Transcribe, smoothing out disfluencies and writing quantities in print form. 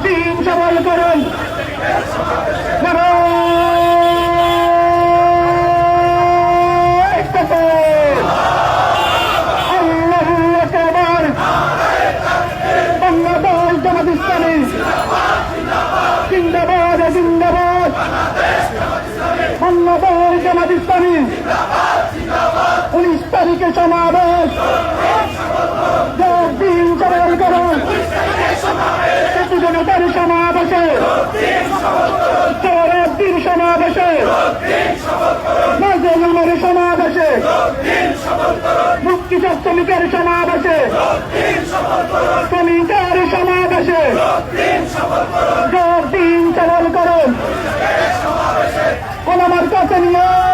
দিন সবল করুন। বাংলাদেশ জামাত ইসলামী জিন্দাবাদ জিন্দাবাদ। বাংলাদেশ জামাত ইসলামী 19 তারিখে সমাবেশ। দিন সবল করুন। জনতার সমাবেশে দিন সমাবেশে নাজের সমাবেশে মুক্তিযোদ্ধা শ্রমিকের সমাবেশে শ্রমিকের সমাবেশে দিন সবল করুন। আমার কাছে নিয়ে